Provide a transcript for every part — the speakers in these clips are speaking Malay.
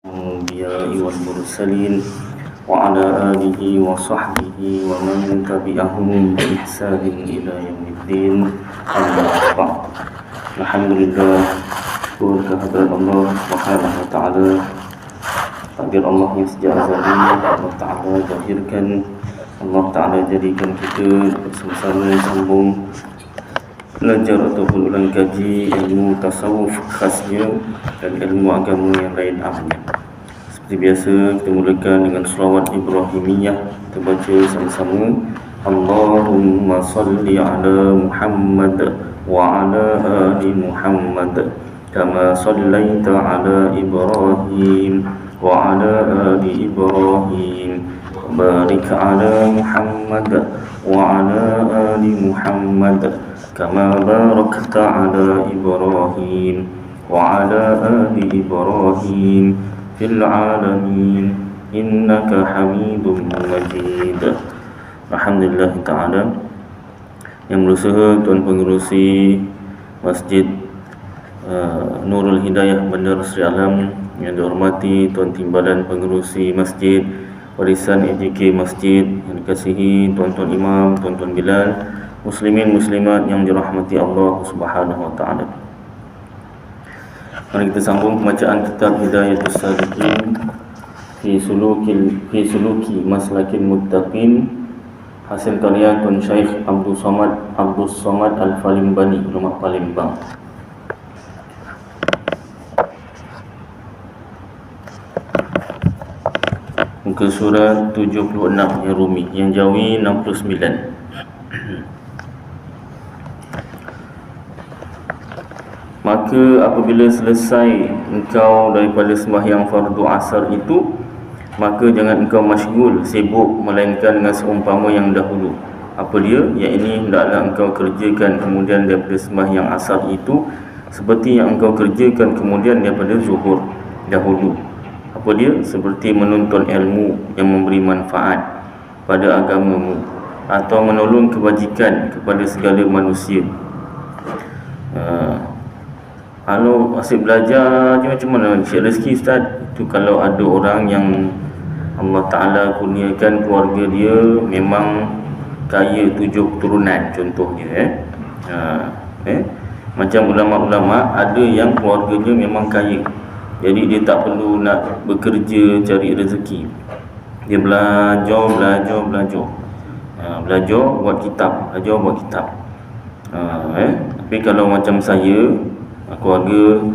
الأنبياء والمرسلين وعلى آله وصحبه ومن تبعهم بإحسان إلى يوم الدين. أما بعد. Alhamdulillah, syukur kehadirat Allah Subhanahu wa taala. Takdir Allah yang sejak azali Allah Taala zahirkan, Allah Taala jadikan kita bersama-sama sambung belajar ataupun ulang kaji ilmu tasawuf khasnya dan ilmu agama yang lain amnya. Seperti biasa, kita mulakan dengan selawat Ibrahimiyah. Kita baca sama-sama. Allahumma salli ala Muhammad wa ala ali Muhammad kama sallaita ala Ibrahim wa ala ali Ibrahim wa barik ala Muhammad wa ala ali Muhammad kama barakta ala Ibrahim wa ala ali Ibrahim fil alamin innaka Hamidum Majid. Alhamdulillah ta'ala. Yang berusaha Tuan Pengerusi Masjid Nurul Hidayah Bandar Seri Alam, yang dihormati Tuan Timbalan Pengerusi Masjid Warisan AJK Masjid, yang dikasihi Tuan-Tuan Imam, Tuan-Tuan Bilal, Muslimin Muslimat yang dirahmati Allah Subhanahu wa ta'ala. Mari kita sambung pembacaan kitab Hidayatus Salikin fi suluki maslakin muttaqin, hasil karya Tuan Syekh Abdul Somad Al-Falimbani, ulama Palembang. Muka surat 76 yang Rumi, yang Jawi 69. Maka apabila selesai engkau daripada sembahyang fardu asar itu, maka jangan engkau masyghul, sibuk, melainkan dengan seumpama yang dahulu. Apa dia? Iaitu hendaklah engkau kerjakan kemudian daripada sembahyang asar itu seperti yang engkau kerjakan kemudian daripada zuhur dahulu. Apa dia? Seperti menuntut ilmu yang memberi manfaat pada agamamu, atau menolong kebajikan kepada segala manusia. Kalau asyik belajar je macam mana? Cik rezeki Ustaz. Itu kalau ada orang yang Allah Ta'ala kurniakan keluarga dia memang kaya 7 keturunan contohnya. Macam ulama-ulama ada yang keluarganya memang kaya, jadi dia tak perlu nak bekerja cari rezeki. Dia belajar buat kitab. Tapi kalau macam saya, keluarga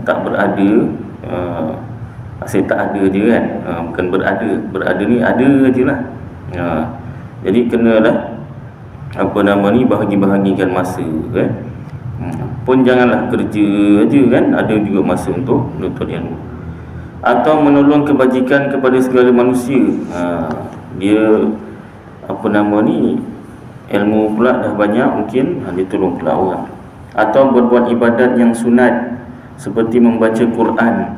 tak berada, asyik tak ada je kan. Bukan berada ni ada je lah. Jadi kenalah bahagi-bahagikan masa kan. Pun janganlah kerja aja kan, ada juga masa untuk menuntut ilmu atau menolong kebajikan kepada segala manusia. Dia ilmu pula dah banyak, mungkin dia tolong pula orang. Atau berbuat ibadat yang sunat seperti membaca Quran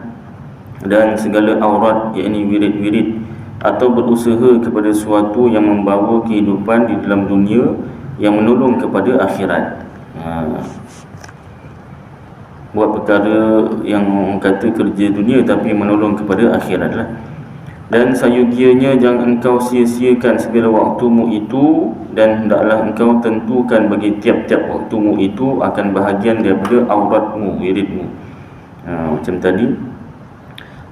dan segala aurat, iaitu wirid-wirid, atau berusaha kepada sesuatu yang membawa kehidupan di dalam dunia yang menolong kepada akhirat. Buat perkara yang kata kerja dunia tapi menolong kepada akhirat lah. Dan sayugianya jangan engkau sia-siakan segala waktumu itu, dan hendaklah engkau tentukan bagi tiap-tiap waktumu itu akan bahagian daripada auratmu, wiridmu. Macam tadi,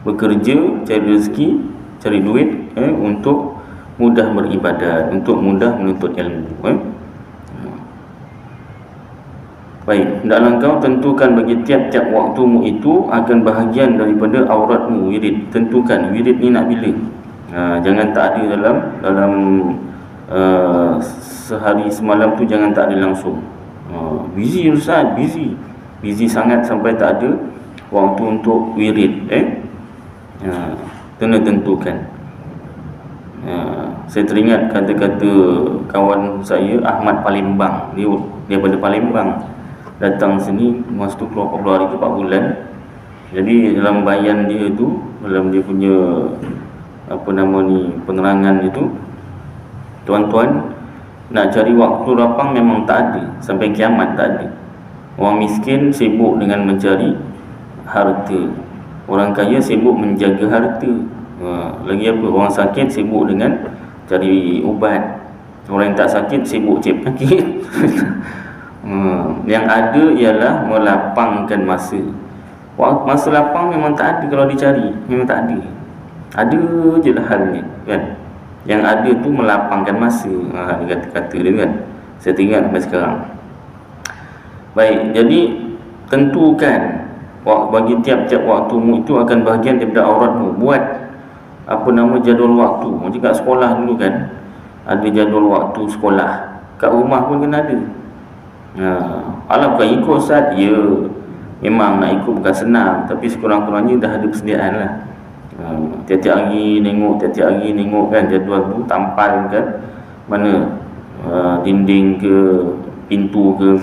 bekerja, cari rezeki, cari duit untuk mudah beribadat, untuk mudah menuntut ilmu. Baik, hendaklah engkau tentukan bagi tiap-tiap waktumu itu akan bahagian daripada auratmu, wirid. Tentukan wirid ni nak bila. Jangan tak ada dalam sehari semalam tu, jangan tak ada langsung. Busy Ustaz, busy sangat sampai tak ada waktu untuk wirid. Kena tentukan. Saya teringat kata-kata kawan saya Ahmad Palembang. Dia daripada Palembang, datang sini masa tu keluar 40 hari ke 4 bulan. Jadi dalam bayan dia tu, dalam dia punya penerangan itu, tuan-tuan, nak cari waktu lapang memang tak ada, sampai kiamat tak ada. Orang miskin sibuk dengan mencari harta, Orang kaya sibuk menjaga harta. Lagi apa? Orang sakit sibuk dengan cari ubat. Orang yang tak sakit sibuk cari penyakit. Yang ada ialah melapangkan masa. Masa lapang memang tak ada kalau dicari. Memang tak ada. Ada je lah halnya, kan? Yang ada tu melapangkan masa. Dia kata-kata dia, kan? Saya teringat sampai sekarang. Baik, jadi tentukan bagi tiap-tiap waktumu itu akan bahagian daripada auratmu. Buat apa nama jadual waktu. Macam kat sekolah dulu kan, ada jadual waktu sekolah. Kat rumah pun kena ada. Alah bukan ikut Ustaz. Ya, memang nak ikut bukan senang, tapi sekurang-kurangnya dah ada persediaan lah. Tiap-tiap hari tengok kan jadual tu, tampal kan mana dinding ke pintu ke,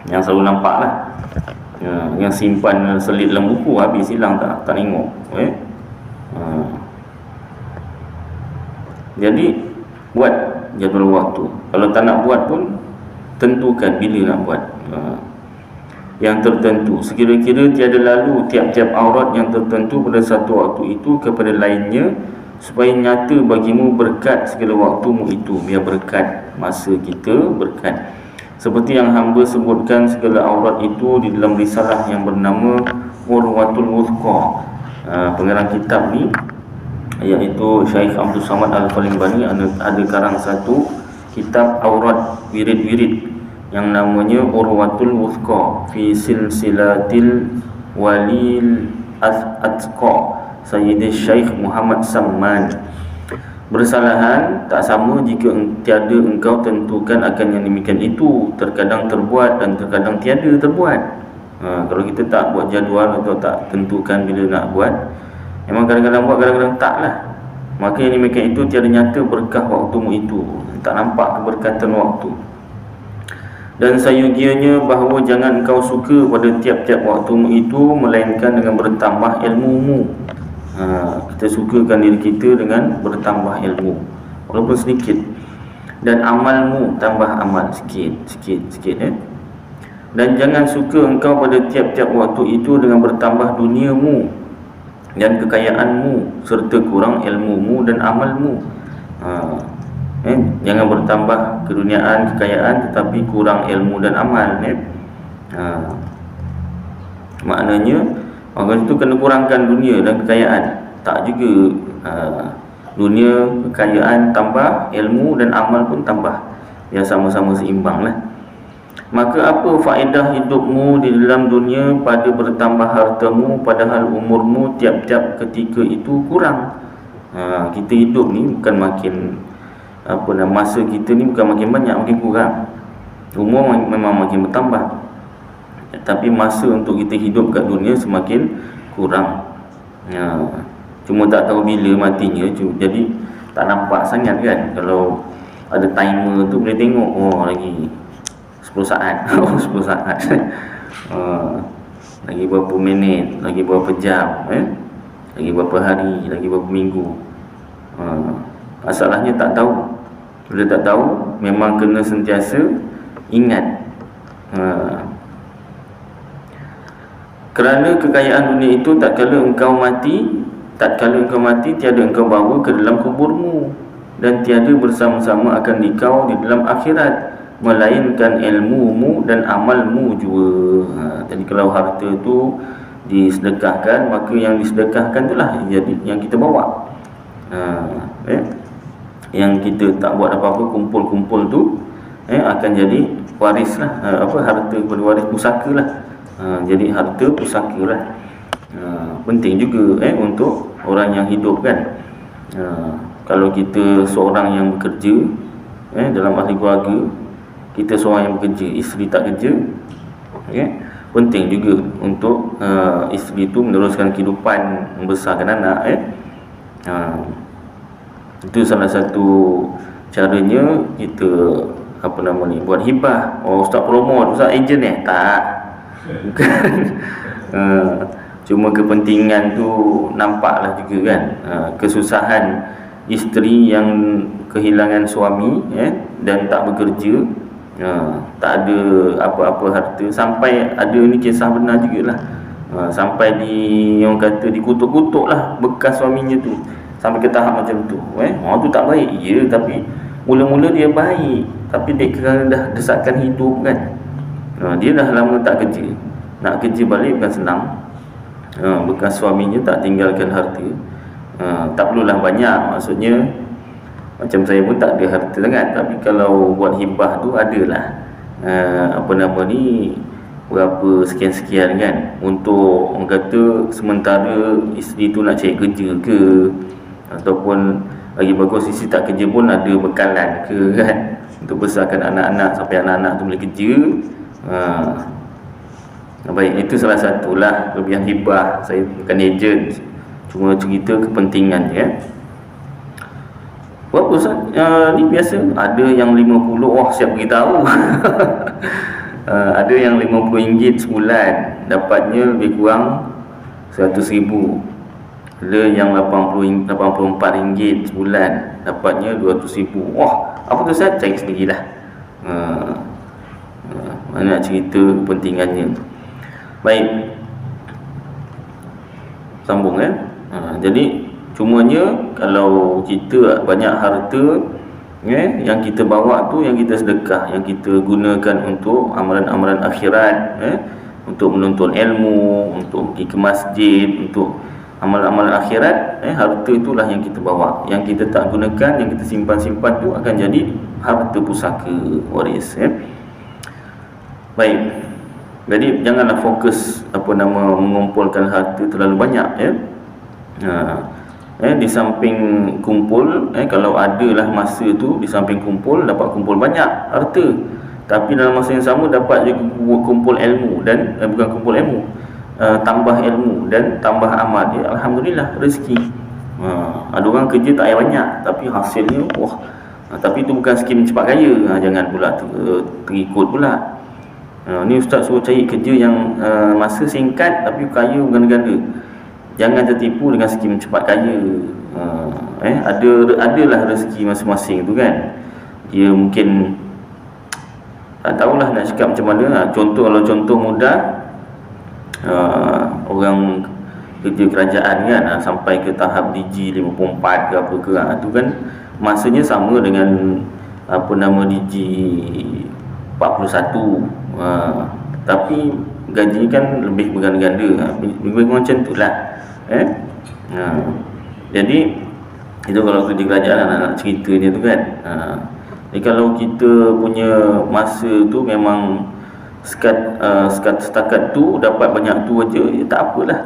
yang selalu nampak lah. Yang simpan selit dalam buku, habis hilang tak tengok. Jadi buat jadual waktu. Kalau tak nak buat pun tentukan bila nak buat. Yang tertentu, sekira-kira tiada lalu tiap-tiap aurat yang tertentu pada satu waktu itu kepada lainnya, supaya nyata bagimu berkat segala waktumu itu. Biar berkat masa kita, berkat. Seperti yang hamba sebutkan segala aurat itu di dalam risalah yang bernama Urwatul Wuthqa. Pengarang kitab ni iaitu Syekh Abdul Samad Al-Falimbani ada karang satu kitab aurat wirid-wirid yang namanya Urwatul Wuthqa fi silsilatil walil atqa Sayyidi Syekh Muhammad Samman. Bersalahan tak sama jika tiada engkau tentukan akan yang demikian itu. Terkadang terbuat dan terkadang tiada terbuat. Kalau kita tak buat jadual atau tak tentukan bila nak buat, memang kadang-kadang buat, kadang-kadang tak lah. Maka yang demikian itu tiada nyata berkah waktumu itu. Tak nampak keberkatan waktu. Dan sayugianya bahawa jangan engkau suka pada tiap-tiap waktumu itu, melainkan dengan bertambah ilmumu. Kita sukakan diri kita dengan bertambah ilmu, walaupun sedikit. Dan amalmu, tambah amal sikit. Dan jangan suka engkau pada tiap-tiap waktu itu dengan bertambah duniamu dan kekayaanmu, serta kurang ilmumu dan amalmu. Jangan bertambah keduniaan, kekayaan, tetapi kurang ilmu dan amal. Maknanya orang itu kena kurangkan dunia dan kekayaan. Tak juga. Dunia, kekayaan tambah, ilmu dan amal pun tambah. Ya, sama-sama seimbang lah. Maka apa faedah hidupmu di dalam dunia pada bertambah hartamu, padahal umurmu tiap-tiap ketika itu kurang. Kita hidup ni bukan makin masa kita ni bukan makin banyak, makin kurang. Umur memang makin bertambah, tapi masa untuk kita hidup kat dunia semakin kurang. Cuma tak tahu bila matinya. Jadi tak nampak sangat kan. Kalau ada timer tu boleh tengok, lagi 10 saat 10 saat lagi berapa minit, lagi berapa jam, lagi berapa hari, lagi berapa minggu. Masalahnya tak tahu. Bila tak tahu, memang kena sentiasa ingat. Kerana kekayaan dunia itu tatkala engkau mati tiada engkau bawa ke dalam kuburmu, dan tiada bersama-sama akan dikau di dalam akhirat, melainkan ilmumu dan amalmu juga. Jadi kalau harta tu disedekahkan, maka yang disedekahkan itulah yang kita bawa. Yang kita tak buat apa-apa, kumpul-kumpul tu akan jadi waris lah. Harta kepada waris pusaka lah. Jadi harta pusaka lah. Penting juga untuk orang yang hidup kan. Kalau kita seorang yang bekerja dalam ahli keluarga, kita seorang yang bekerja, isteri tak kerja, penting juga untuk isteri tu meneruskan kehidupan, membesarkan anak. Itu salah satu caranya kita buat hibah. Ustaz promote, Ustaz ejen tak, bukan. Cuma kepentingan tu nampaklah juga kan. Kesusahan isteri yang kehilangan suami dan tak bekerja, tak ada apa-apa harta. Sampai ada ni kisah benar jugalah. Sampai orang kata dikutuk-kutuk lah bekas suaminya tu, sampai ke tahap macam tu. Orang tu tak baik, ya, tapi mula-mula dia baik, tapi dia kerana dah desakan hidup kan, dia dah lama tak kerja, nak kerja balik bukan senang. Bekas suaminya tak tinggalkan harta, tak perlulah banyak, maksudnya macam saya pun tak ada harta sangat, tapi kalau buat hibah tu adalah berapa sekian-sekian kan, untuk orang kata sementara isteri tu nak cari kerja ke, ataupun lagi bagus isteri tak kerja pun ada bekalan ke kan, untuk besarkan anak-anak sampai anak-anak tu boleh kerja. Baik, itu salah satulah kelebihan hibah. Saya bukan ejen, cuma cerita kepentingan je. Berapa Ustaz? Ni biasa ada yang 50, siap beritahu. Ada yang RM50 sebulan, dapatnya lebih kurang RM100,000. Ada yang RM84 sebulan, dapatnya RM200,000. Apa tu Ustaz? Cari sendirilah. Mana nak cerita kepentingannya. Baik, sambung jadi cumanya kalau kita banyak harta, yang kita bawa tu, yang kita sedekah, yang kita gunakan untuk amalan-amalan akhirat, untuk menuntut ilmu, untuk pergi ke masjid, untuk amalan-amalan akhirat, harta itulah yang kita bawa. Yang kita tak gunakan, yang kita simpan-simpan tu akan jadi harta pusaka waris. Baik, jadi janganlah fokus mengumpulkan harta terlalu banyak. Di samping kumpul, kalau adalah masa tu di samping kumpul, dapat kumpul banyak harta, tapi dalam masa yang sama dapat juga kumpul ilmu dan bukan kumpul ilmu, tambah ilmu dan tambah amal, alhamdulillah, rezeki. Ada orang kerja tak payah banyak tapi hasilnya tapi itu bukan skim cepat kaya. Jangan pula terikut pula. Ni ustaz suruh cari kerja yang masa singkat tapi kaya berganda-ganda. Jangan tertipu dengan skim cepat kaya. Adalah rezeki masing-masing tu kan. Dia mungkin tak tahulah nak cakap macam mana. Kalau contoh mudah, orang kerja kerajaan kan, sampai ke tahap DG 54 ke apa ke, tu kan masanya sama dengan DG 41, tapi gaji kan lebih berganda-ganda, lebih macam tu lah. Jadi itu kalau kerja kerajaan nak ceritanya tu kan. Jadi kalau kita punya masa tu memang setakat tu dapat banyak tu aja, tak apalah.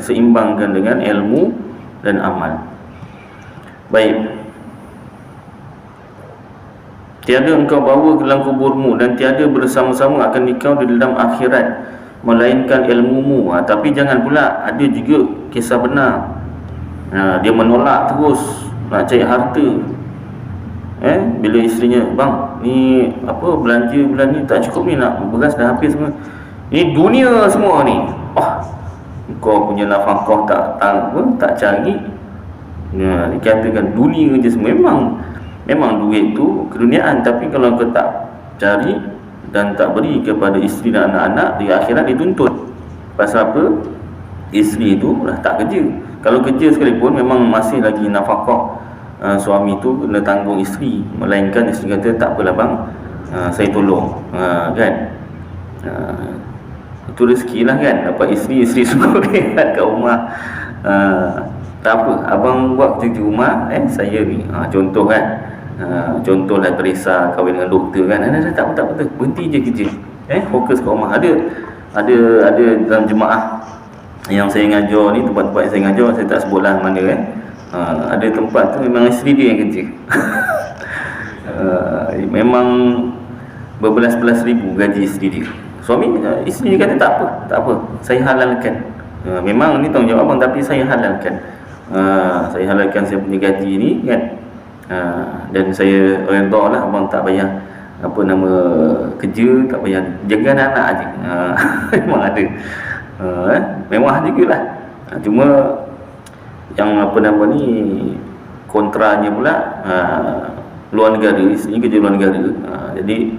Seimbangkan dengan ilmu dan amal. Baik. Tiada engkau bawa ke dalam kuburmu dan tiada bersama-sama akan engkau di dalam akhirat melainkan ilmumu. Tapi jangan pula ada juga kisah benar, dia menolak terus nak cari harta. Bila isterinya, bang, ni belanja bulan ni tak cukup ni, nak beras dah habis semua, ni dunia semua ni. Kau punya nafkah tak cari. Dikatakan dunia je semua. Memang duit tu keduniaan, tapi kalau kau tak cari dan tak beri kepada isteri dan anak-anak, di akhirat dituntut. Pasal apa? Isteri tu dah tak kerja. Kalau kerja sekalipun memang masih lagi nafkah suami tu kena tanggung isteri, melainkan isteri kata tak apalah bang, saya tolong, kan. Itu rezeki lah kan, dapat isteri suruh rehat kat rumah. Tak apa, abang buat kerja rumah, saya ni, contoh kan. Contohlah Teresa kahwin dengan doktor kan, tak apa, berhenti je kerja, fokus kat rumah. Ada dalam jemaah yang saya ngajar ni, tempat-tempat yang saya ngajar, saya tak sebutlah mana kan. Ada tempat tu memang isteri dia yang kerja. Memang berbelas-belas ribu gaji isteri dia. Suami, isteri dia kata tak apa, saya halalkan. Memang ni tanggungjawab abang, tapi saya halalkan. Saya halalkan saya punya gaji ni kan. Dan saya redha lah, abang tak payah kerja, tak payah jaga anak aja. Memang ada. Mewah jugalah. Cuma yang kontranya pula, luar negara, isteri kerja luar negara. Jadi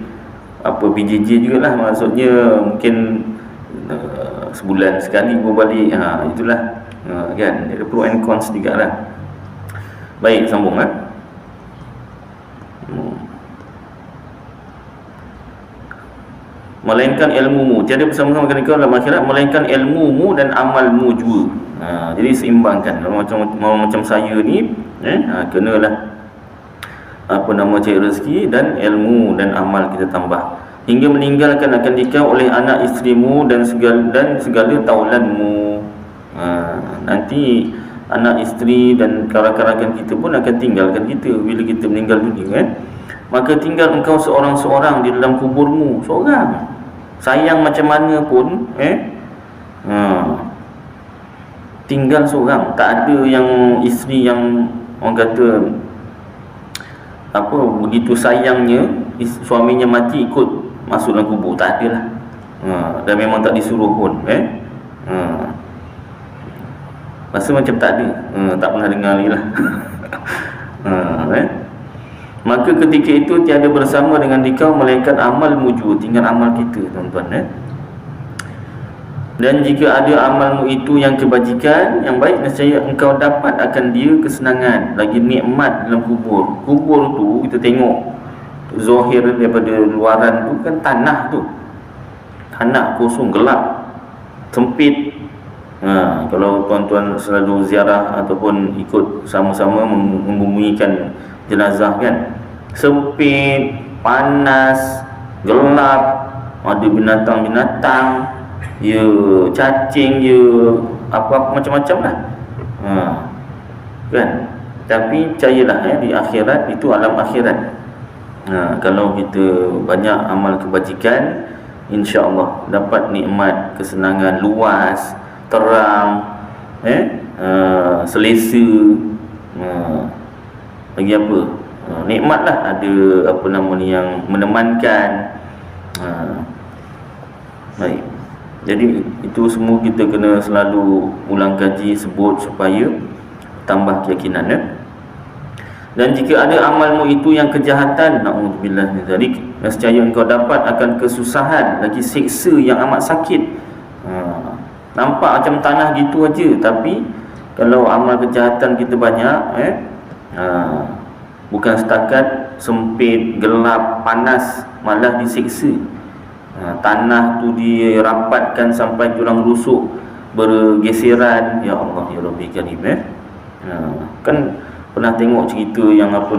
PJJ jugalah, maksudnya mungkin sebulan sekali berbalik. Itulah kan, ada pro and cons juga lah. Baik, sambung Melainkan ilmumu, tiada bersama-sama dengan kau dalam akhirat, melainkan ilmumu dan amalmu juga. Jadi seimbangkan. Kalau macam saya ni, kenalah cari rezeki dan ilmu dan amal kita tambah, hingga meninggalkan akan dikau oleh anak isterimu dan segala taulanmu. Nanti anak isteri dan kawan-kawan kita pun akan tinggalkan kita bila kita meninggal dunia, Maka tinggal engkau seorang-seorang di dalam kuburmu, seorang. Sayang macam mana pun, tinggal seorang. Tak ada yang isteri yang orang kata begitu sayangnya suaminya mati ikut masuk dalam kubur. Tak ada lah. Dan memang tak disuruh pun. Rasa macam tak ada. Tak pernah dengar lagi lah. Maka ketika itu tiada bersama dengan dikau melainkan amalmu juga. Tinggal amal kita, tuan-tuan. Dan jika ada amalmu itu yang kebajikan, yang baik, nescaya engkau dapat akan dia kesenangan, lagi nikmat dalam kubur. Kubur tu kita tengok zahir daripada luaran tu kan tanah tu. Tanah kosong, gelap, sempit. Kalau tuan-tuan selalu ziarah ataupun ikut sama-sama membumikan jenazah kan, sempit, panas, gelap, ada binatang-binatang, cacing, apa macam-macam lah. Kan? Tapi percayalah di akhirat itu alam akhirat. Kalau kita banyak amal kebajikan, insya-Allah dapat nikmat kesenangan luas, terang, selesa. Lagi apa? Nikmatlah ada yang menemankan. Baik. Jadi itu semua kita kena selalu ulang kaji, sebut supaya tambah keyakinan. Dan jika ada amalmu itu yang kejahatan, na'udzubillah min dzalik, nescaya engkau dapat akan kesusahan, lagi siksa yang amat sakit. Nampak macam tanah gitu aja, tapi kalau amal kejahatan kita banyak, bukan setakat sempit, gelap, panas, malah disiksa. Tanah tu dirapatkan sampai tulang rusuk, bergeseran. Ya Allah, ya Rabbi Karim. Kan pernah tengok cerita yang ada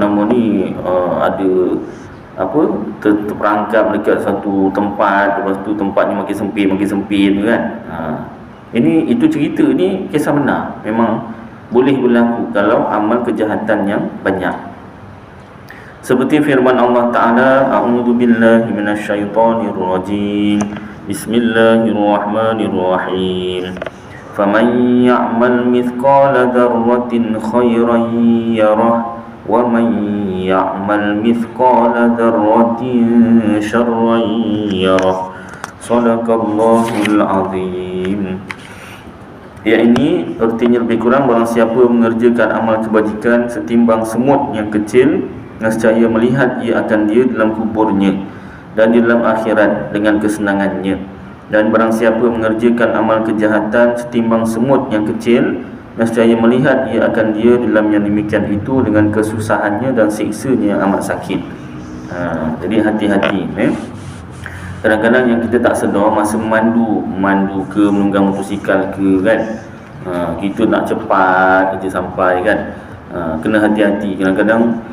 terperangkap dekat satu tempat, lepas tu tempatnya makin sempit kan. Itu cerita ni kisah benar. Memang boleh berlaku kalau amal kejahatan yang banyak. Seperti firman Allah Ta'ala, A'udzubillahi minasyaitonirrajim, Bismillahirrahmanirrahim. Faman ya'mal mithqala dzarratin khairan yarah, wa man ya'mal mithqala dzarratin syarran yarah. Shadaqallahul azim. Ini artinya lebih kurang, barang siapa mengerjakan amal kebajikan setimbang semut yang kecil, nescaya melihat ia akan dia dalam kuburnya dan di dalam akhirat dengan kesenangannya. Dan barang siapa mengerjakan amal kejahatan setimbang semut yang kecil, nescaya melihat ia akan dia dalam yang demikian itu dengan kesusahannya dan siksanya yang amat sakit. Jadi hati-hati. Kadang-kadang yang kita tak sedar masa memandu ke, menunggang motosikal ke kan, kita nak cepat je sampai kan. Kena hati-hati. Kadang-kadang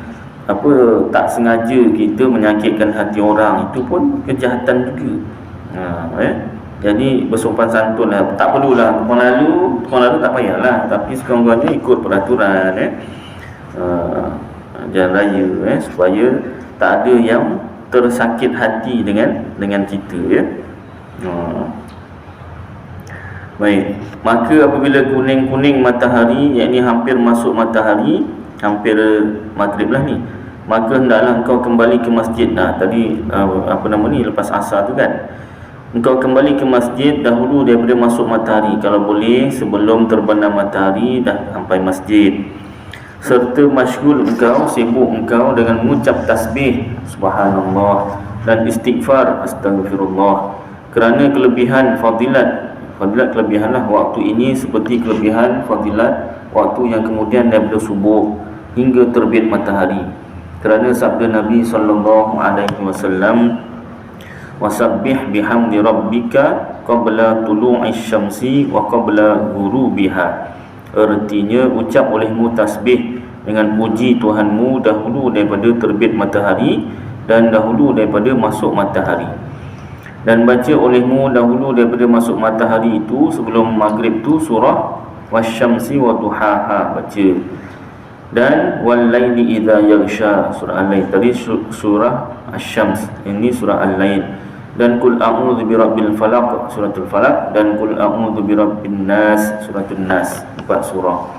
tak sengaja kita menyakitkan hati orang, itu pun kejahatan juga. Jadi bersopan santun lah. Tak perlulah tukang lalu tak payahlah, tapi sekurang-kurangnya ikut peraturan jalan raya, supaya tak ada yang tersakit hati dengan kita Baik. Maka apabila kuning-kuning matahari, yakni hampir masuk matahari, hampir maghrib lah ni, maka hendaklah engkau kembali ke masjid. Tadi lepas asar tu kan, engkau kembali ke masjid dahulu daripada masuk matahari, kalau boleh sebelum terbenam matahari dah sampai masjid. Serta masyghul engkau, sibuk engkau dengan mengucap tasbih subhanallah dan istighfar astagfirullah, kerana kelebihan fadilat Fadilat kelebihanlah waktu ini seperti kelebihan fadilat waktu yang kemudian daripada subuh hingga terbit matahari. Kerana sabda Nabi sallallahu alaihi wasallam, wasabbih bihamdi rabbika qabla tulu'is syamsi wa qabla ghurubiha. Artinya, ucap olehmu tasbih dengan puji Tuhanmu dahulu daripada terbit matahari dan dahulu daripada masuk matahari. Dan baca olehmu dahulu daripada masuk matahari itu sebelum maghrib tu surah wasyamsi wa duhaha baca. Dan wal laili idza yaghsha surah al-lail. Tadi surah asy-syams, ini surah al-lail. Dan kul a'udzu birabbil falaq suratul falaq, dan kul a'udzu birabbin nas suratul nas. 4 surah.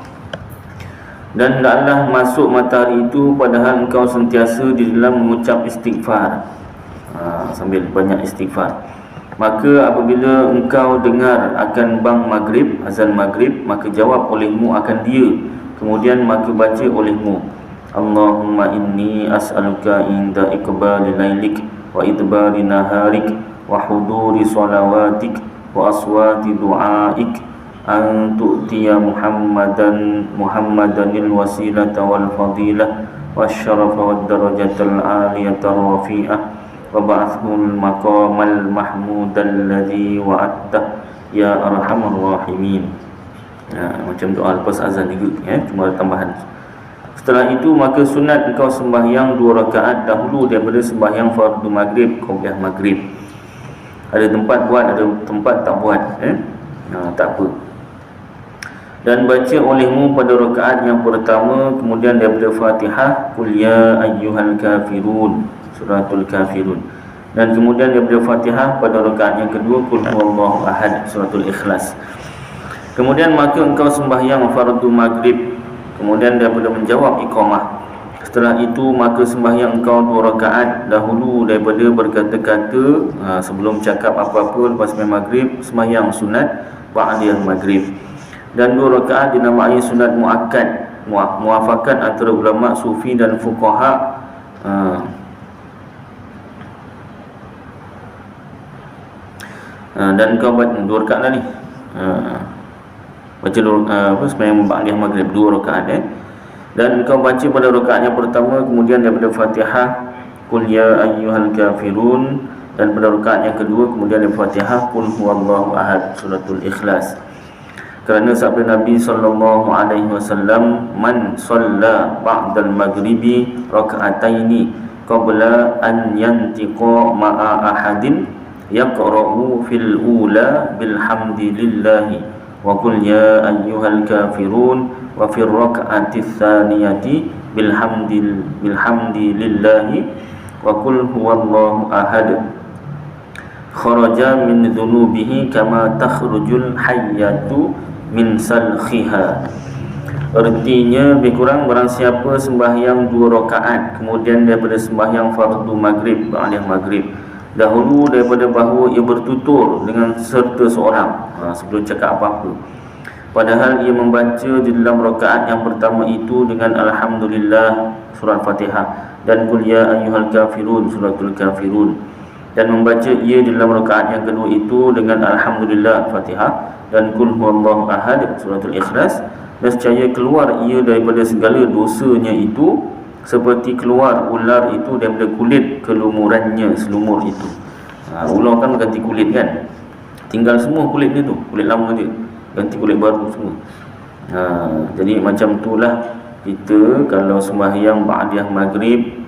Dan hendaklah masuk matahari itu padahal engkau sentiasa di dalam mengucap istighfar. Sambil banyak istighfar. Maka apabila engkau dengar akan bang maghrib, azan maghrib, maka jawab olehmu akan dia. Kemudian maka baca olehmu, Allahumma inni as'aluka inda iqbali lailik wa idbari naharik wa huduri salawatik wa aswati du'aik an tu'tiya Muhammadanil wasilata wal fadilah wasyarafa wad darajatal aliyata rafi'ah wa ba'athul maqamal mahmudal ladzi wa'atta ya arhamar rahimin. Macam doa lepas azan juga, cuma ada tambahan. Setelah itu maka sunat engkau sembahyang 2 rakaat dahulu daripada sembahyang fardu maghrib, qabliyah maghrib. Ada tempat buat, ada tempat tak buat, tak apa. Dan baca olehmu pada rakaat yang pertama kemudian daripada Fatihah qul ya ayyuhal kafirun, suratul kafirun. Dan kemudian daripada Fatihah pada rakaat yang kedua qul huwallahu ahad, suratul ikhlas. Kemudian maka engkau sembahyang fardu maghrib, kemudian daripada menjawab iqamah. Setelah itu maka sembahyang engkau 2 rakaat dahulu daripada berkata-kata sebelum cakap apa-apa lepas sembahyang maghrib, sembahyang sunat ba'diyah maghrib. Dan 2 rakaat dinamai sunat muakkad, muafakat antara ulama sufi dan fuqaha. Dan kau buat 2 rakaat lah ni. Baca sembahyang ba'diyah maghrib 2 rakaat. Dan kau baca pada rakaat yang pertama kemudian daripada Fatihah qul ya ayyuhal kafirun, dan pada rakaat yang kedua kemudian daripada Fatihah qul huwallahu ahad, suratul ikhlas. Kerana sabda Nabi sallallahu alaihi wasallam, man shalla ba'dal maghribi raka'ataini qabla an yantiqa ma'a ahadin yaqra'u fil ula bilhamdillahi wa qul ya ayyuhal kafirun wa fil raka'ati tsaniyati bilhamdillahi wa qul huwallahu ahad kharaja min dhunubihi kama takhrujul hayyatu min salkhiha. Artinya lebih kurang barang siapa sembahyang 2 rakaat kemudian daripada sembahyang fardu maghrib, ba'diyah maghrib, dahulu daripada bahawa ia bertutur dengan serta seorang sebelum cakap apa-apa, padahal ia membaca di dalam rakaat yang pertama itu dengan alhamdulillah surah Fatihah dan qul ya ayyuhal kafirun, suratul kafirun, dan membaca ia di dalam rakaat yang kedua itu dengan alhamdulillah Fatihah dan qul huwallahu ahad, suratul ikhlas, dan secaya keluar ia daripada segala dosanya itu seperti keluar ular itu daripada kulit kelumurannya, selumur itu. Ular kan ganti kulit kan, tinggal semua kulit dia tu, kulit lama dia, ganti kulit baru semua. Jadi macam itulah kita kalau sembahyang ba'diyah maghrib,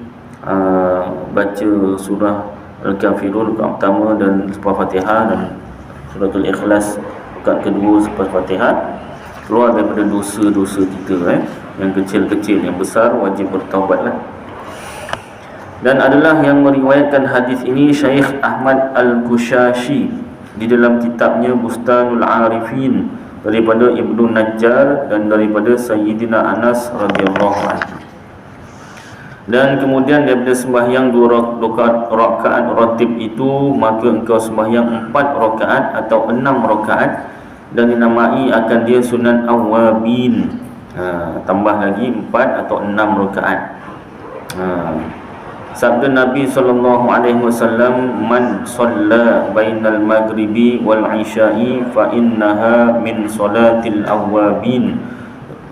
baca surah Al-Kafirun rakaat pertama dan selepas Fatihah, dan suratul ikhlas rakaat kedua selepas Fatihah, keluar daripada dosa-dosa kita, yang kecil-kecil, yang besar wajib bertaubatlah. Dan adalah yang meriwayatkan hadis ini Syekh Ahmad Al-Kushashi di dalam kitabnya Bustanul Arifin daripada Ibnu Najjar dan daripada Sayyidina Anas radhiyallahu anhu. Dan kemudian daripada sembahyang 2 rakaat ratib itu maka engkau sembahyang 4 rakaat atau 6 rakaat dan dinamai akan dia sunat awabin. Tambah lagi 4 atau 6 rakaat. Sabda Nabi SAW, man shalla bainal maghribi wal isya'i fa innaha min salatil awwabin.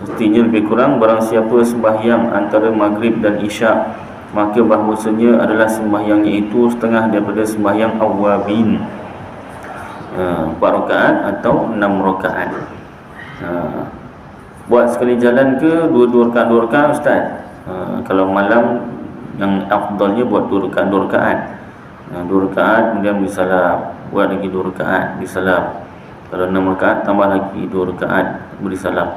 Artinya lebih kurang, barang siapa sembahyang antara maghrib dan isya', maka bahawasanya adalah sembahyangnya itu setengah daripada sembahyang awwabin, 4 rakaat atau 6 rakaat. Buat sekali jalan ke 2 rakaat Ustaz? Kalau malam yang afdalnya buat 2 rakaat. 2 rakaat kemudian bersalam, buat lagi 2 rakaat bersalam. Kalau 6 rakaat tambah lagi 2 rakaat beri salam.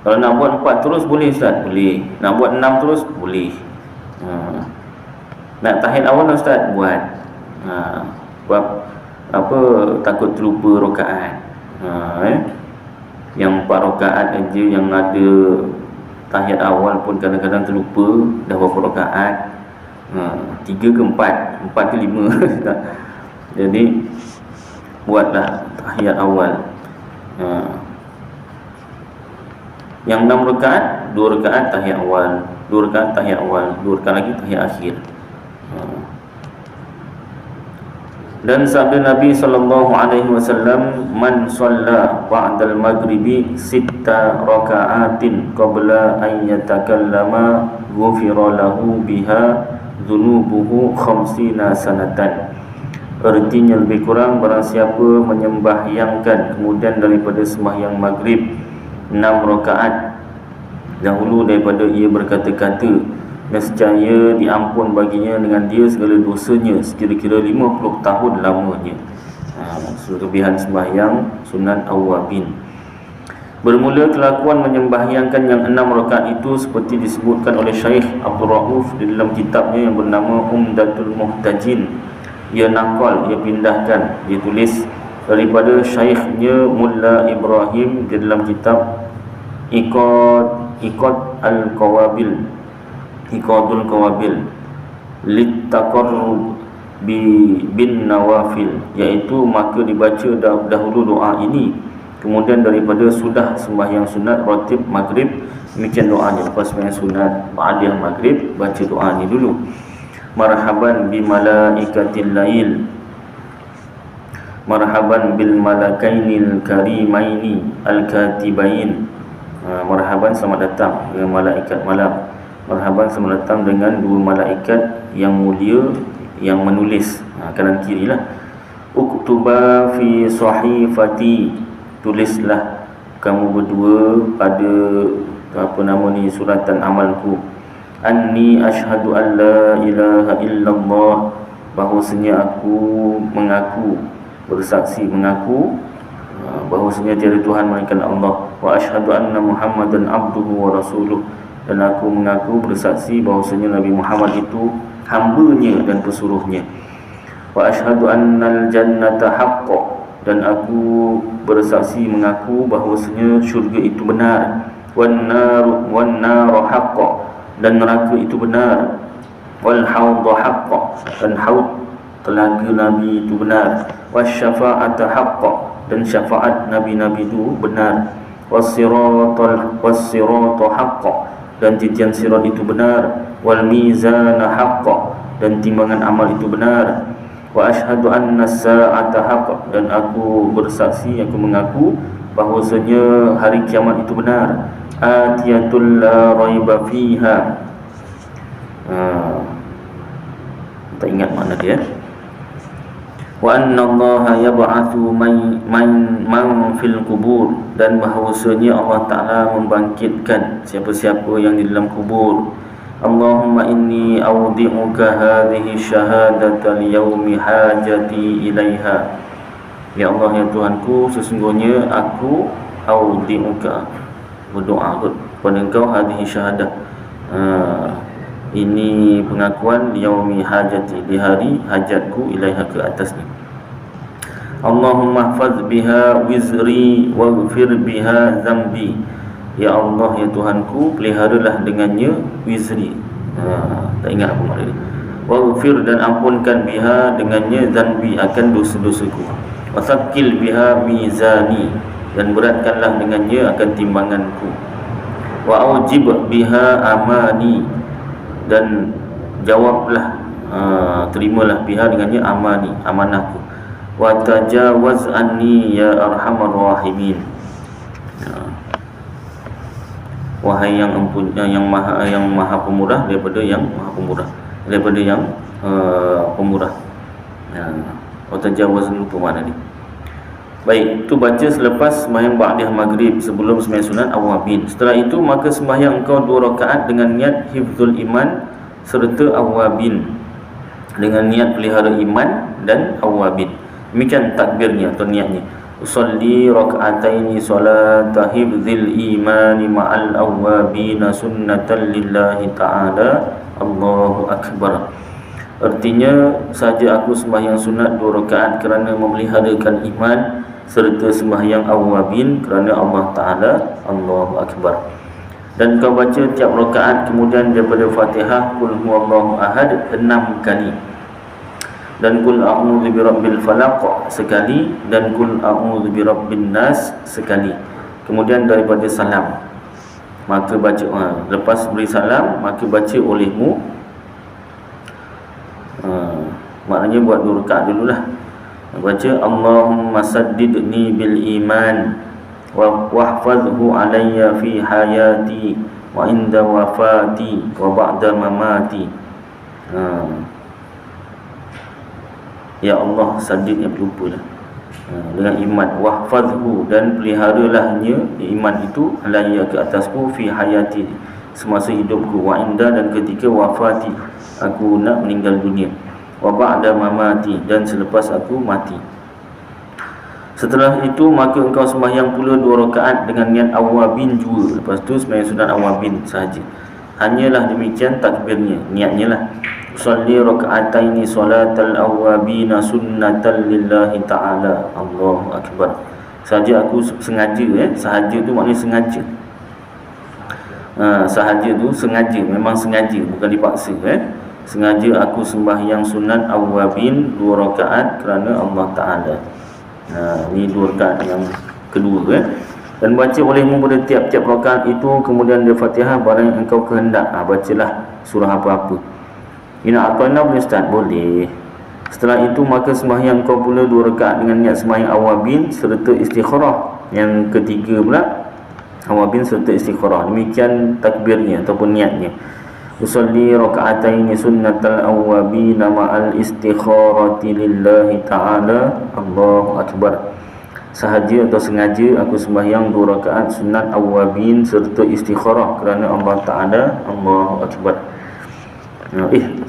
Kalau nak buat 4 terus boleh Ustaz? Boleh. Nak buat 6 terus? Boleh. Nak tahiyat awal Ustaz? Buat. Buat apa, takut terlupa rakaat. Yang 4 rakaat aja yang ada tahiyat awal pun kadang-kadang terlupa dah berapa rakaat. 3 ke 4 ke 5 jadi buatlah tahiyat awal. Yang 6 rakaat, 2 rakaat tahiyat awal, 2 rakaat tahiyat awal, 2 rakaat lagi tahiyat akhir. Dan sabda Nabi SAW, man shalla ba'dal maghribi 6 raka'atin qabla an yatakallama ghufira lahu biha dhunubuhu 50 sanatan. Artinya lebih kurang, barang siapa menyembahyangkan kemudian daripada sembahyang maghrib 6 rakaat dahulu daripada ia berkata-kata, nescaya diampun baginya dengan dia segala dosanya sekira-kira 50 tahun lamanya. Kelebihan sembahyang sunat awwabin. Bermula kelakuan menyembahyangkan yang 6 rakaat itu seperti disebutkan oleh Syekh Abdul Rauf di dalam kitabnya yang bernama Umdatul Muhtajin. Ia nakal, ia pindahkan, dia tulis daripada Syekhnya Mulla Ibrahim di dalam kitab Iqad al-Qawabil, Iqadul Qawabil litaqarrub bin nawafil, iaitu maka dibaca dahulu doa ini, kemudian daripada sudah sembahyang sunat ratib maghrib, demikian doanya. Lepas sembahyang sunat ba'diyah maghrib, baca doa ini dulu. Marhaban bi malaikatil lail, marhaban bil malakainil karimaini al-katibain. Marhaban, selamat datang dengan malaikat malam. Marhaban, selamat datang dengan 2 malaikat yang mulia yang menulis, kanan kiri lah. Uktuba fi sahifati, tulislah kamu berdua pada suratan amalku. Anni asyhadu an la ilaha illallah, bahawasanya aku mengaku, bersaksi mengaku bahawasanya tiada Tuhan melainkan Allah. Wa asyhadu anna Muhammadan abduhu wa rasuluh, dan aku mengaku bersaksi bahawasanya Nabi Muhammad itu hambanya dan pesuruhnya. Wa asyhadu annal jannata haqqo, dan aku bersaksi mengaku bahawasanya syurga itu benar. Wan naru haqqo, dan neraka itu benar. Wal haudha haqqo, dan haud telaga Nabi itu benar. Wasyafa'ata haqqo, dan syafaat Nabi-Nabi itu benar. Wassirata haqqo, dan titian sirat itu benar. Wal mizana haqqo, dan timbangan amal itu benar. Wa asyhadu anna as-sa'ata haqqo, dan aku bersaksi, aku mengaku bahwasanya hari kiamat itu benar. Atiyatul la raiba fiha, tak ingat makna dia. Wa anna Allaha yab'atsu man fil qubur, dan bahawasanya Allah Ta'ala membangkitkan siapa-siapa yang di dalam kubur. Allahumma inni awdi'uka hadhihi syahadata liyaumi hajati ilaiha. Ya Allah, ya Tuhanku, sesungguhnya aku awdi'uka, berdoa kepada engkau, hadhihi syahadah, ini pengakuan, liyaumi hajati, di hari hajatku, ilaiha, ke atasnya. Allahumma hafaz biha wizri waghfir biha zambi. Ya Allah, ya Tuhanku, peliharalah dengannya wizri, tak ingat apa makna dia. Waghfir, dan ampunkan biha dengannya zambi, akan dosa-dosaku. Wasakil biha mizani, dan beratkanlah dengannya akan timbanganku. Wa aujib biha amani, dan jawablah, terimalah biha dengannya amani, amanahku. Wa tajawaz anni ya arhamar rahimin. Wahai yang maha pemurah, daripada yang maha pemurah, daripada yang pemurah. Wa tajawaz, lupa mana ni. Baik, itu baca selepas sembahyang ba'diyah maghrib, sebelum sembahyang sunat awabin. Setelah itu maka sembahyang engkau 2 rakaat dengan niat hifzul iman serta awabin, dengan niat pelihara iman dan awabin. Demikian takbirnya atau niatnya. Usalli raka'ataini salata hifzil imani ma'al awabin sunnatan lillahi ta'ala, Allahu akbar. Artinya, saja aku sembahyang sunat 2 rakaat kerana memeliharakan iman serta sembahyang awabin kerana Allah Ta'ala, Allahu akbar. Dan kau baca tiap rakaat kemudian daripada Fatihah Qul huwallahu ahad 6 kali, dan Qul a'udzu birabbil falaq sekali, dan Qul a'udzu birabbin nas sekali. Kemudian daripada salam maka baca, lepas beri salam maka baca olehmu, maknanya buat 2 rakaat dululah. Baca Allahumma saddidni bil iman wahfazhu alayya fi hayati wa inda wafati wa ba'da mamati. Ya Allah, saddid, yang lupa lah, dengan iman. Wahfazhu, dan peliharalahnya iman itu, alayya, ke atasku, fi hayati, semasa hidupku, wa inda, dan ketika wafati, aku nak meninggal dunia, wa ba'da mamati, dan selepas aku mati. Setelah itu maka engkau sembahyang pula 2 rakaat dengan niat awabin juga. Lepas tu sembahyang sunat awabin sahaja. Hanyalah demikian takbirnya, niatnya lah. Usalli raka'ataini salatal awabin sunnatan lillahi ta'ala, Allahu akbar. Sahaja aku sengaja, sahaja tu maknanya sengaja. Sahaja tu sengaja, memang sengaja, bukan dipaksa. Sengaja aku sembahyang sunat awabin 2 rakaat kerana Allah Ta'ala. Ini 2 rakaat yang kedua. Dan baca olehmu pada tiap-tiap rakaat itu kemudian dari Fatihah barang yang engkau kehendak. Bacalah surah apa-apa. Ina atana boleh start? Boleh. Setelah itu maka sembahyang engkau pula 2 rakaat dengan niat sembahyang awabin serta istikharah. Yang ketiga pula awabin serta istikharah. Demikian takbirnya ataupun niatnya. Usalli raka'ataini sunnatal awwabin ma'al istikharati lillahi ta'ala, Allahu akbar. Sahaja atau sengaja aku sembahyang 2 rakaat sunat awwabin serta istikharah kerana Allah Ta'ala, Allahu akbar.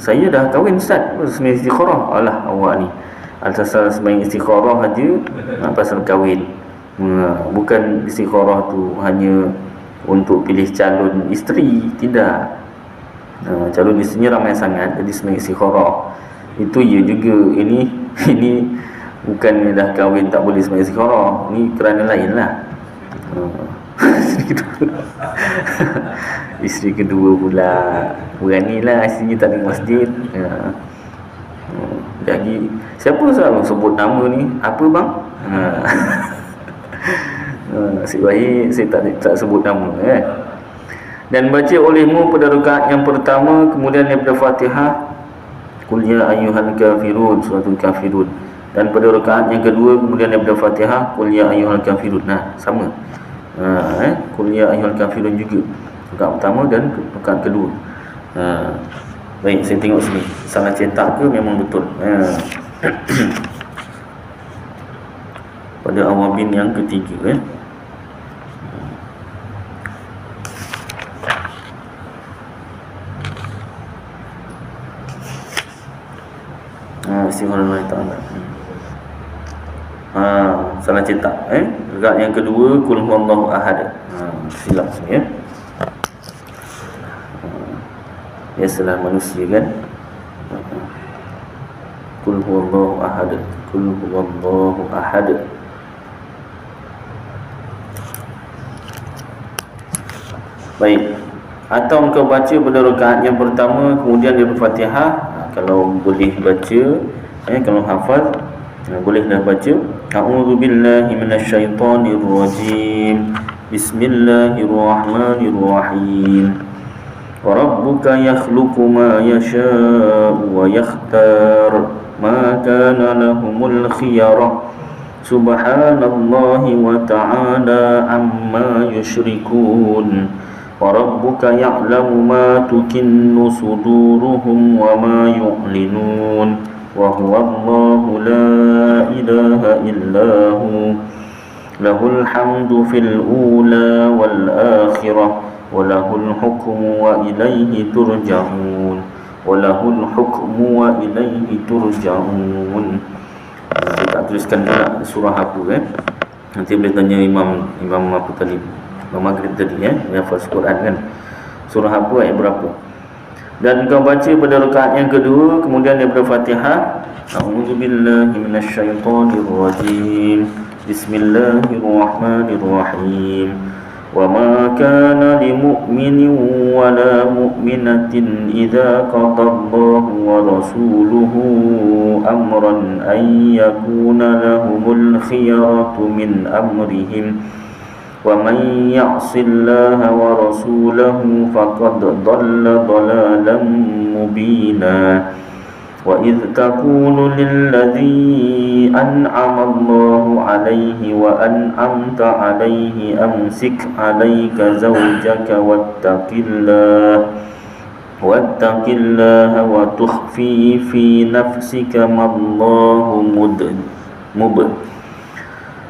Saya dah kahwin Ustaz, sembahyang istikharah. Alah, awak ni asal sembahyang istikharah aja pasal kahwin. Bukan istikharah tu hanya untuk pilih calon isteri, tidak. Calon isterinya ramai sangat, jadi sembahyang istikharah itu ya juga. Ini bukan dah kahwin tak boleh sembahyang istikharah, ni kerana lain lah. Isteri kedua pula beranilah, isterinya tak ada masjid. Jadi siapa selalu sebut nama ni, apa bang? Asyik baik saya tak sebut nama. Dan baca olehmu pada rakaat yang pertama kemudian daripada Fatihah Qul ya ayyuhal kafirun, suratul kafirun. Dan pada rakaat yang kedua kemudian daripada Fatihah Qul ya ayyuhal kafirun. Sama. Qul ya ayyuhal kafirun juga rakaat pertama dan rakaat kedua. Baik, saya tengok sini salah cetak ke memang betul. Pada awabin yang ketiga. Istighfar Allah Ta'ala. Salah cetak. Rakaat yang kedua Qul huwallahu ahad. Silap sini Biasalah manusia kan. Qul huwallahu ahad. Qul huwallahu ahad. Baik. Atau engkau baca pada rakaat yang pertama kemudian dari Fatihah. Kalau boleh baca, kalau hafal bolehlah baca a'udzubillahi minasyaitonirrajim, bismillahirrahmanirrahim, وربك يخلق ما يشاء ويختار ما كان لهم الخيرة سبحان الله وتعالى عما يشركون وربك يعلم ما تكن صدورهم وما يعلنون وهو الله لا إله إلا هو له الحمد في الأولى والآخرة وله الحكم وإليه ترجعون وله الحكم وإليه ترجعون. Saya tak tuliskan pula surah apa nanti boleh tanya imam apa tadi, Imam Maghrib tadi yang hafaz Quran kan, surah apa ayat berapa. Dan kau baca pada rakaat yang kedua kemudian daripada Fatihah, a'udzubillahi minasyaitonirrajim, bismillahirrahmanirrahim. وما كان لمؤمن ولا مؤمنة إذا قضى الله ورسوله أمرا أن يكون لهم الخيرة من أمرهم ومن يعص الله ورسوله فقد ضل ضلالا مبينا وإذ تقول للذي أنعم الله عليه وأنعمت عليه أمسك عليك زوجك واتق الله وتخفي في نفسك ما الله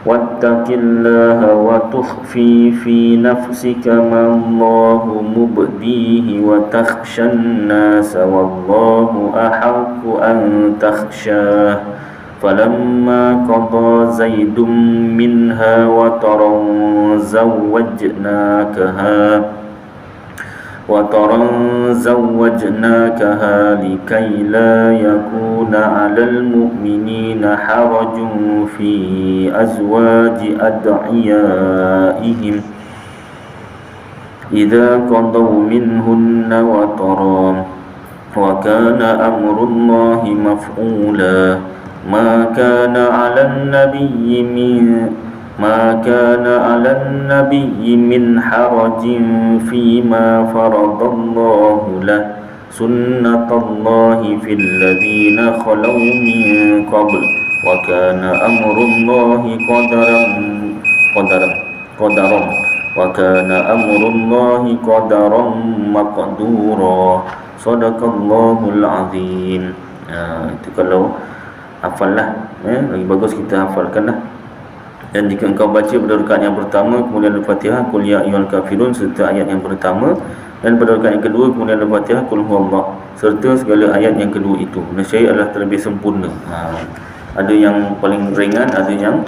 واتق الله وتخفي في نفسك ما الله مبديه وتخشى الناس والله أحق أن تخشاه فلما قضى زيد منها وطرا زوجناكها لكي لا يكون على المؤمنين حرج في أزواج أدعيائهم إذا قضوا منهن وطرا وكان أمر الله مفعولا ما كان على النبي من حرج فيما فرض الله له سنة الله في الذين خلوا من قبل وكان أمر الله قدرا مقدورا صدق الله العظيم. Itu kalau hafal lah, lagi bagus kita hafalkan lah. Dan jika engkau baca pada rakaat yang pertama kemudian Al-Fatihah Qul ya ayyuhal kafirun serta ayat yang pertama, dan pada rakaat yang kedua kemudian Al-Fatihah Qul huwallah serta segala ayat yang kedua itu. Nescaya adalah terlebih sempurna. Ada yang paling ringan, ada yang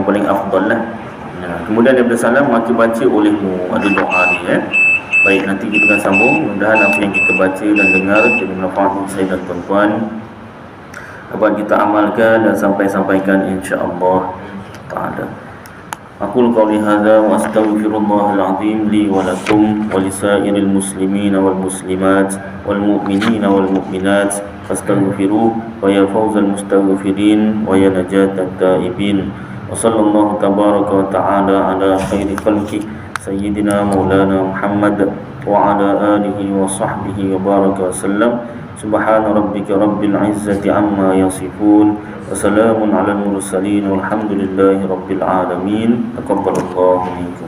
paling afdal lah. Kemudian daripada salam maka baca olehmu, ada doa ni Baik, nanti kita akan sambung. Mudah-mudahan apa yang kita baca dan dengar jadi manfaat untuk saya dan tuan-tuan, dapat kita amalkan dan sampaikan insya-Allah ta'ala. Aqul qawli hadza wa astaghfirullahal azim li wa lakum wa lisairil muslimina wal muslimat wal mu'minina wal mu'minat fastaghfiruh wa ya fawzal mustaghfirin wa ya najatat taibin. Wa sallallahu tabaraka wa ta'ala ala khairi khalqi sayyidina maulana Muhammad wa ala alihi wa sahbihi wa baraka wa sallam. Subhana rabbika rabbil izzati amma yasifun wa salamun ala al-mursalin walhamdulillahi rabbil alamin. Taqabbalallahu minkum.